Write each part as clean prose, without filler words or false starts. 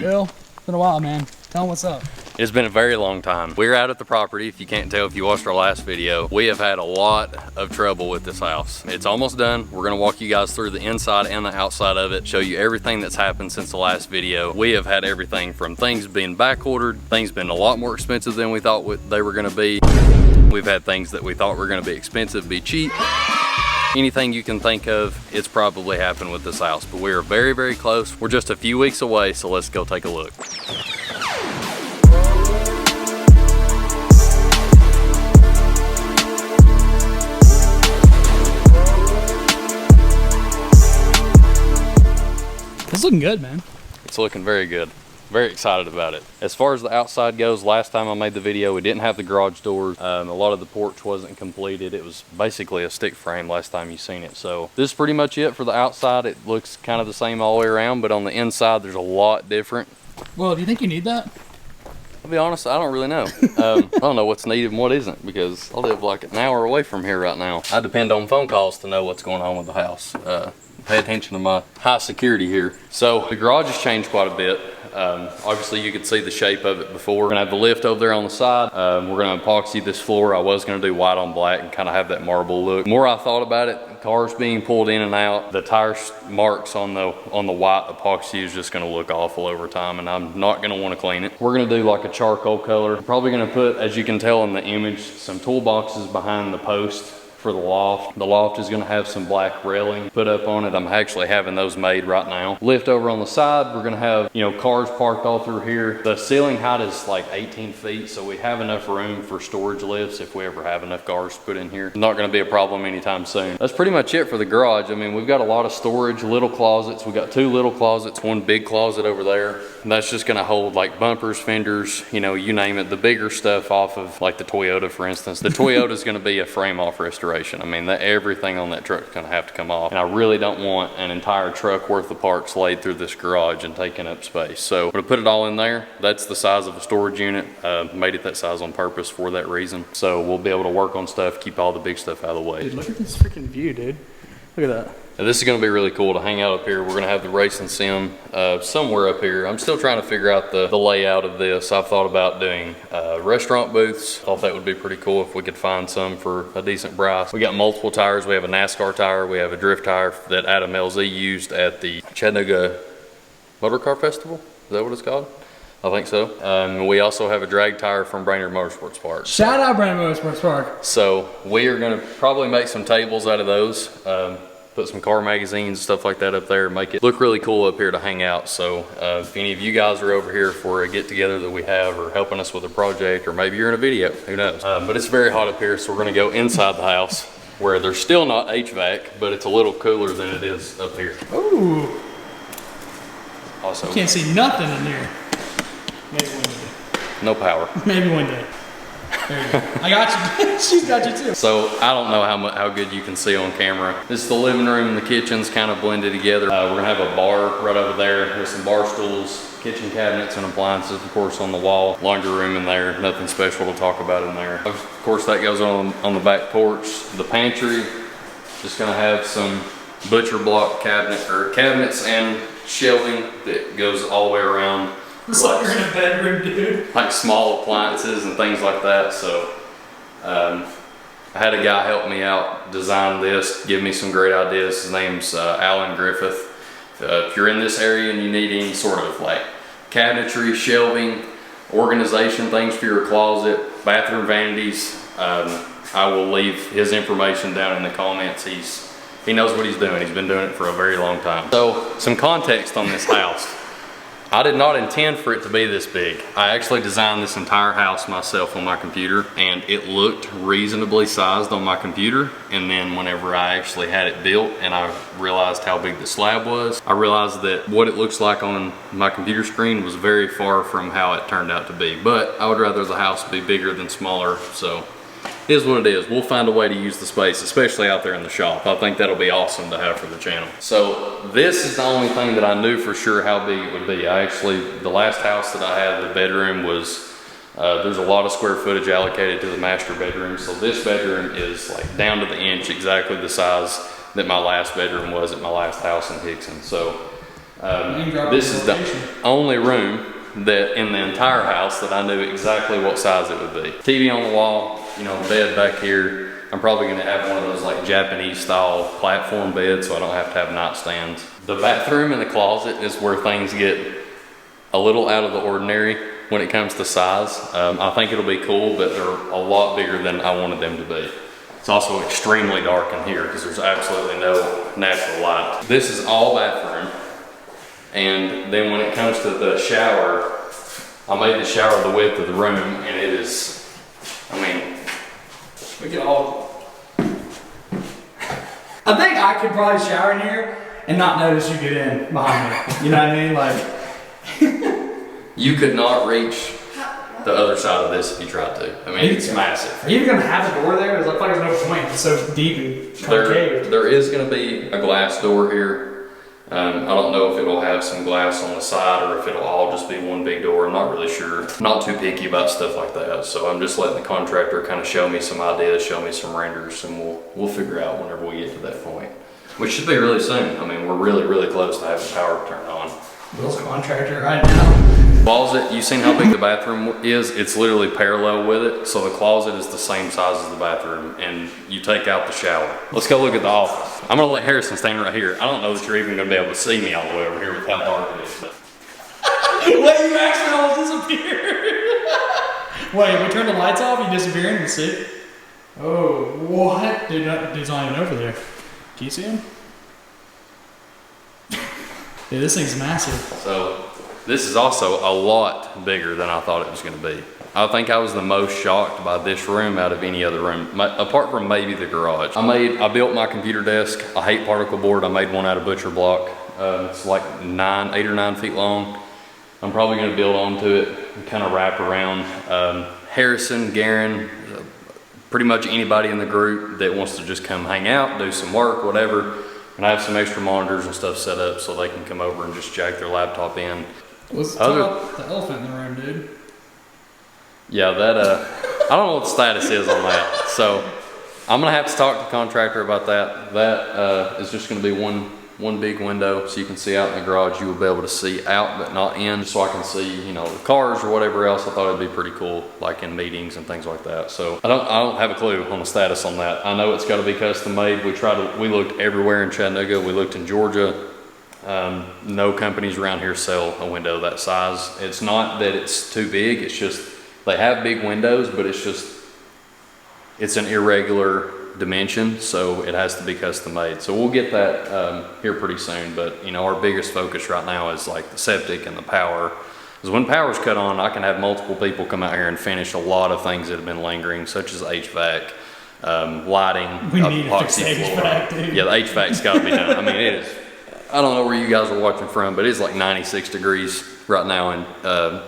Bill, it's been a while, man. Tell them what's up. It's been a very long time. We're out at the property. If you can't tell if you watched our last video, we have had a lot of trouble with this house. It's almost done. We're gonna walk you guys through the inside and the outside of it, show you everything that's happened since the last video. We have had everything from things being back ordered, things been a lot more expensive than we thought they were gonna be. We've had things that we thought were gonna be expensive be cheap. Anything you can think of, it's probably happened with this house, but we are very, very close. We're just a few weeks away, so let's go take a look. It's looking good, man. It's looking very good. Very excited about it. As far as the outside goes, last time I made the video, we didn't have the garage doors. A lot of the porch wasn't completed. It was basically a stick frame last time you seen it. So this is pretty much it for the outside. It looks kind of the same all the way around, but on the inside, there's a lot different. Well, do you think you need that? I'll be honest, I don't really know. I don't know what's needed and what isn't, because I live like an hour away from here right now. I depend on phone calls to know what's going on with the house. Pay attention to my high security here. So the garage has changed quite a bit. Obviously you could see the shape of it before. We're gonna have the lift over there on the side. We're gonna epoxy this floor. I was gonna do white on black and kind of have that marble look. The more I thought about it, cars being pulled in and out, the tire marks on the white epoxy is just gonna look awful over time, and I'm not gonna wanna clean it. We're gonna do like a charcoal color. I'm probably gonna put, as you can tell in the image, some toolboxes behind the post for the loft. The loft is gonna have some black railing put up on it. I'm actually having those made right now. Lift over on the side, we're gonna have, you know, cars parked all through here. The ceiling height is like 18 feet, so we have enough room for storage lifts if we ever have enough cars to put in here. Not gonna be a problem anytime soon. That's pretty much it for the garage. I mean, we've got a lot of storage, little closets. We got 2 little closets, 1 big closet over there. And that's just gonna hold like bumpers, fenders, you know, you name it, the bigger stuff off of like the Toyota, for instance. The Toyota is gonna be a frame off restoration. I mean, everything on that truck is gonna have to come off. And I really don't want an entire truck worth of parts laid through this garage and taking up space. So I'm gonna put it all in there. That's the size of a storage unit. Made it that size on purpose for that reason. So we'll be able to work on stuff, keep all the big stuff out of the way. Dude, look at this freaking view, dude. Look at that. Now, this is gonna be really cool to hang out up here. We're gonna have the racing sim somewhere up here. I'm still trying to figure out the layout of this. I've thought about doing restaurant booths. Thought that would be pretty cool if we could find some for a decent price. We got multiple tires. We have a NASCAR tire. We have a drift tire that Adam LZ used at the Chattanooga Motor Car Festival. Is that what it's called? I think so. We also have a drag tire from Brainerd Motorsports Park. Shout out Brainerd Motorsports Park. So we are gonna probably make some tables out of those. Put some car magazines and stuff like that up there, make it look really cool up here to hang out. So if any of you guys are over here for a get together that we have, or helping us with a project, or maybe you're in a video, who knows. But it's very hot up here, so we're gonna go inside the house where there's still not HVAC, but it's a little cooler than it is up here. Ooh. Also, You can't see nothing in here. Maybe one day. no power. Maybe one day. There you go. I got you. She's got you too. So I don't know how good you can see on camera. This is the living room, and the kitchen's kind of blended together. We're gonna have a bar right over there with some bar stools, kitchen cabinets and appliances, of course, on the wall. Laundry room in there, nothing special to talk about in there. Of course, that goes on the back porch. The pantry, just gonna have some butcher block cabinets and shelving that goes all the way around. It's like you're in a bedroom, dude. Like small appliances and things like that. So I had a guy help me out design this, give me some great ideas. His name's Alan Griffith. If you're in this area and you need any sort of like cabinetry, shelving, organization, things for your closet, bathroom vanities, I will leave his information down in the comments. He knows what he's doing. He's been doing it for a very long time. So some context on this house. I did not intend for it to be this big. I actually designed this entire house myself on my computer, and it looked reasonably sized on my computer. And then whenever I actually had it built and I realized how big the slab was, I realized that what it looks like on my computer screen was very far from how it turned out to be. But I would rather the house be bigger than smaller, so it is what it is. We'll find a way to use the space, especially out there in the shop. I think that'll be awesome to have for the channel. So this is the only thing that I knew for sure how big it would be. The last house that I had, the bedroom was, there's a lot of square footage allocated to the master bedroom. So this bedroom is like down to the inch, exactly the size that my last bedroom was at my last house in Hickson. So This is the only room that in the entire house that I knew exactly what size it would be. TV on the wall, you know, bed back here. I'm probably gonna have one of those like Japanese style platform beds so I don't have to have nightstands. The bathroom and the closet is where things get a little out of the ordinary when it comes to size. I think it'll be cool, but they're a lot bigger than I wanted them to be. It's also extremely dark in here because there's absolutely no natural light. This is all bathroom. And then when it comes to the shower, I made the shower the width of the room, and it is, I mean, we can all. I think I could probably shower in here and not notice you get in behind me. You know what I mean? Like, you could not reach the other side of this if you tried to. I mean, it's massive. Are you even gonna have a door there? It's like there's no point. It's so deep and concave. There is gonna be a glass door here. I don't know if it'll have some glass on the side or if it'll all just be one big door. I'm not really sure. I'm not too picky about stuff like that. So I'm just letting the contractor kind of show me some ideas, show me some renders, and we'll figure out whenever we get to that point. Which should be really soon. I mean, we're really, really close to having power turned on. Bill's contractor right now. Closet, you seen how big the bathroom is? It's literally parallel with it. So the closet is the same size as the bathroom, and you take out the shower. Let's go look at the office. I'm gonna let Harrison stand right here. I don't know that you're even gonna be able to see me all the way over here with how dark it is. But. Wait, you actually almost disappeared. Wait, we turn the lights off, you disappear and you see? Oh, what? Dude, he's not even over there. Can you see him? Yeah, this thing's massive. So, this is also a lot bigger than I thought it was going to be. I think I was the most shocked by this room out of any other room, apart from maybe the garage. I built my computer desk. I hate particle board. I made one out of butcher block. It's like 8 or 9 feet long. I'm probably going to build onto it and kind of wrap around. Harrison, Garen, pretty much anybody in the group that wants to just come hang out, do some work, whatever. And I have some extra monitors and stuff set up so they can come over and just jack their laptop in. Let's talk about the elephant in the room, dude. Yeah, that, I don't know what the status is on that. So I'm gonna have to talk to the contractor about that. That is just gonna be one big window so you can see out in the garage. You will be able to see out but not in, so I can see, you know, the cars or whatever else. I thought it'd be pretty cool, like in meetings and things like that. So I don't have a clue on the status on that. I know it's got to be custom made. We looked everywhere in Chattanooga. We looked in Georgia. No companies around here sell a window that size. It's not that it's too big. It's just they have big windows, but it's an irregular dimension, so it has to be custom made. So we'll get that here pretty soon. But you know, our biggest focus right now is like the septic and the power. Because when power's cut on, I can have multiple people come out here and finish a lot of things that have been lingering, such as HVAC, lighting, we need to fix HVAC, dude. Yeah, the HVAC's got to be done. I mean, it is. I don't know where you guys are watching from, but it's like 96 degrees right now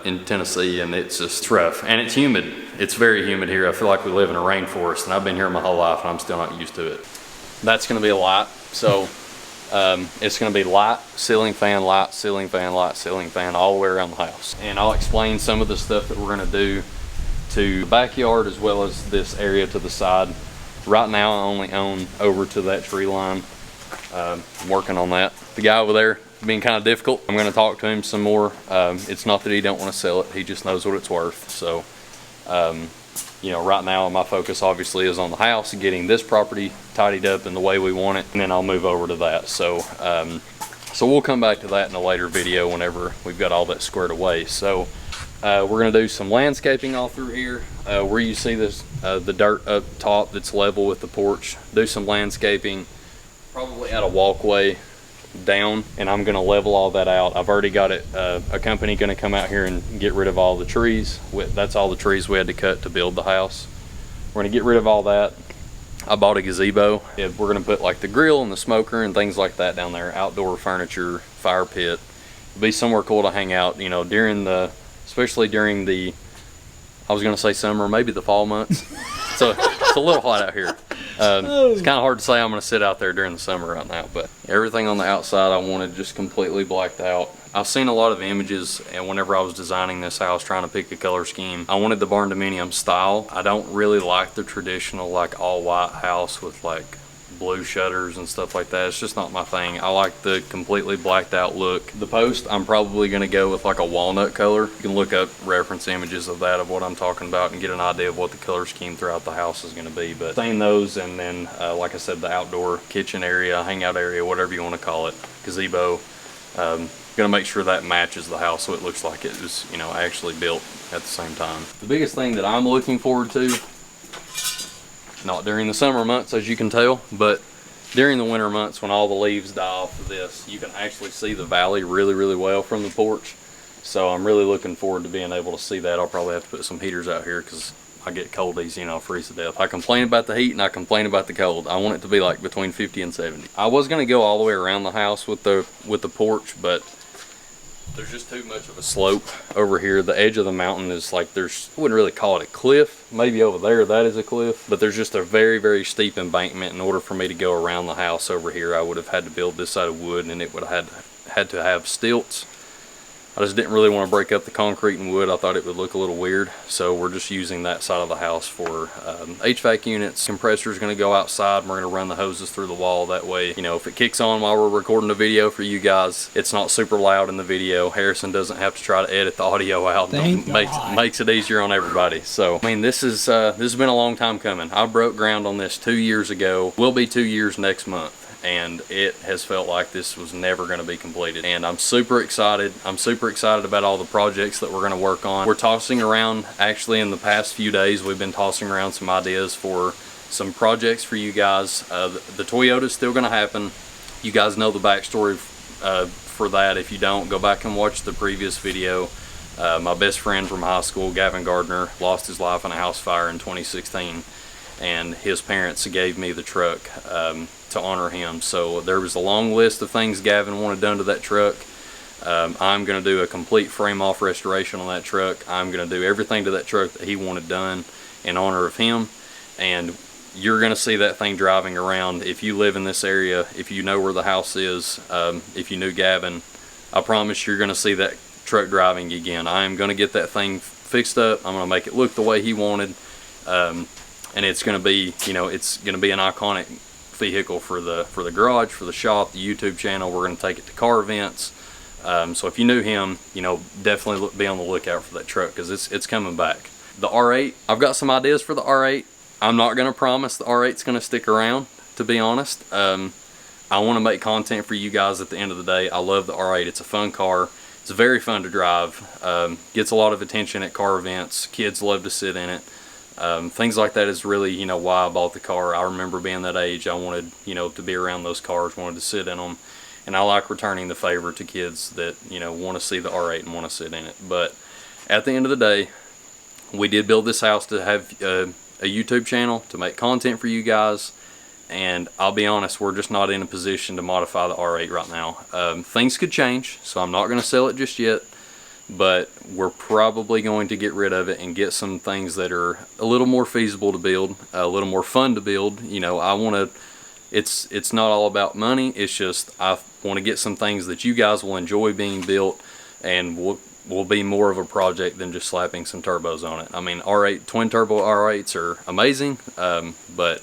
in Tennessee, and it's just rough. And it's humid. It's very humid here. I feel like we live in a rainforest, and I've been here my whole life, and I'm still not used to it. That's going to be a light. So it's going to be light, ceiling fan, light, ceiling fan, light, ceiling fan, all the way around the house. And I'll explain some of the stuff that we're going to do to the backyard as well as this area to the side. Right now, I only own over to that tree line. I'm working on that. The guy over there being kind of difficult. I'm going to talk to him some more. It's not that he don't want to sell it. He just knows what it's worth. So, you know, right now my focus obviously is on the house, getting this property tidied up in the way we want it, and then I'll move over to that. So, so we'll come back to that in a later video whenever we've got all that squared away. So, we're going to do some landscaping all through here. Where you see this, the dirt up top that's level with the porch. Do some landscaping. Probably add a walkway down, and I'm going to level all that out. I've already got it, a company going to come out here and get rid of all the trees. That's all the trees we had to cut to build the house. We're going to get rid of all that. I bought a gazebo. We're going to put like the grill and the smoker and things like that down there, outdoor furniture, fire pit. It'll be somewhere cool to hang out, you know, especially during the, I was going to say summer, maybe the fall months. So it's a little hot out here. It's kind of hard to say I'm going to sit out there during the summer right now, but everything on the outside I wanted just completely blacked out. I've seen a lot of images, and whenever I was designing this house, trying to pick a color scheme, I wanted the barn dominium style. I don't really like the traditional like all white house with like blue shutters and stuff like that. It's just not my thing. I like the completely blacked out look. The post, I'm probably gonna go with like a walnut color. You can look up reference images of that, of what I'm talking about, and get an idea of what the color scheme throughout the house is gonna be. But stain those, and then like I said, the outdoor kitchen area, hangout area, whatever you want to call it, gazebo. Gonna make sure that matches the house so it looks like it was, you know, actually built at the same time. The biggest thing that I'm looking forward to, not during the summer months as you can tell, but during the winter months when all the leaves die off of this, you can actually see the valley really, really well from the porch. So I'm really looking forward to being able to see that. I'll probably have to put some heaters out here because I get coldies, you know, freeze to death. I complain about the heat and I complain about the cold. I want it to be like between 50 and 70. I was gonna go all the way around the house with the porch, but there's just too much of a slope over here. The edge of the mountain is like, I wouldn't really call it a cliff. Maybe over there that is a cliff, but there's just a very, very steep embankment. In order for me to go around the house over here, I would have had to build this out of wood, and it would have had to have stilts. I just didn't really want to break up the concrete and wood. I thought it would look a little weird. So we're just using that side of the house for HVAC units. Compressor is going to go outside, and we're going to run the hoses through the wall. That way, you know, if it kicks on while we're recording the video for you guys, it's not super loud in the video. Harrison doesn't have to try to edit the audio out. Makes it easier on everybody. So, I mean, this has been a long time coming. I broke ground on this 2 years ago. Will be 2 years next month. And it has felt like this was never going to be completed, and I'm super excited. I'm super excited about all the projects that we're going to work on. We're tossing around, actually in the past few days, we've been tossing around some ideas for some projects for you guys. The Toyota is still going to happen. You guys know the backstory for that. If you don't, go back and watch the previous video. My best friend from high school, Gavin Gardner, lost his life in a house fire in 2016, and his parents gave me the truck to honor him. So there was a long list of things Gavin wanted done to that truck. I'm going to do a complete frame off restoration on that truck. I'm going to do everything to that truck that he wanted done in honor of him, and you're going to see that thing driving around. If you live in this area, if you know where the house is, if you knew Gavin, I promise you're going to see that truck driving again. I am going to get that thing fixed up. I'm going to make it look the way he wanted, and it's going to be, you know, it's going to be an iconic vehicle for the garage, for the shop, the YouTube channel. We're going to take it to car events. So if you knew him, you know, definitely be on the lookout for that truck, because it's coming back. The R8, I've got some ideas for the R8. I'm not going to promise the R8's going to stick around, to be honest. I want to make content for you guys at the end of the day. I love the R8. It's a fun car. It's very fun to drive. Gets a lot of attention at car events. Kids love to sit in it. Things like that is really, you know, why I bought the car. I remember being that age. I wanted, you know, to be around those cars, wanted to sit in them, and I like returning the favor to kids that, you know, want to see the R8 and want to sit in it. But at the end of the day, we did build this house to have a YouTube channel, to make content for you guys, and I'll be honest, we're just not in a position to modify the R8 right now. Things could change, so I'm not going to sell it just yet. But we're probably going to get rid of it and get some things that are a little more feasible to build, a little more fun to build. You know, I want to, it's not all about money. It's just, I want to get some things that you guys will enjoy being built, and will be more of a project than just slapping some turbos on it. I mean, R8, twin turbo R8s are amazing, but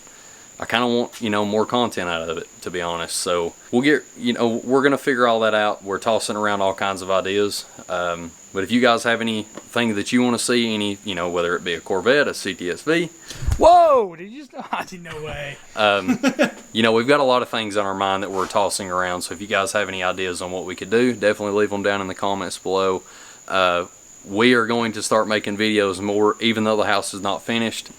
I kind of want, you know, more content out of it, to be honest. So we'll get, you know, we're going to figure all that out. We're tossing around all kinds of ideas. But if you guys have anything that you want to see, any, you know, whether it be a Corvette, a CTSV. Whoa, did you just, no way. You know, we've got a lot of things on our mind that we're tossing around. So if you guys have any ideas on what we could do, definitely leave them down in the comments below. We are going to start making videos more, even though the house is not finished.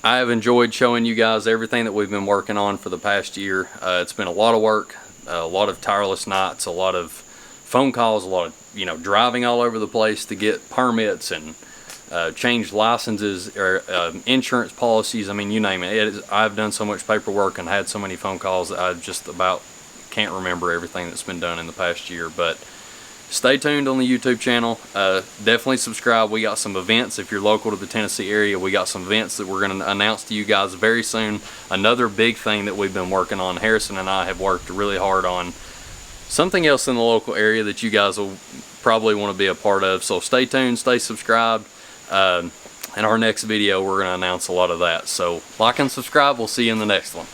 I have enjoyed showing you guys everything that we've been working on for the past year. It's been a lot of work, a lot of tireless nights, a lot of phone calls, a lot of, you know, driving all over the place to get permits and change licenses or insurance policies. I mean, you name it. I've done so much paperwork and had so many phone calls that I just about can't remember everything that's been done in the past year. But stay tuned on the YouTube channel. Definitely subscribe. We got some events. If you're local to the Tennessee area, we got some events that we're going to announce to you guys very soon. Another big thing that we've been working on, Harrison and I have worked really hard on. Something else in the local area that you guys will probably want to be a part of. So stay tuned, stay subscribed. In our next video, we're going to announce a lot of that. So like and subscribe. We'll see you in the next one.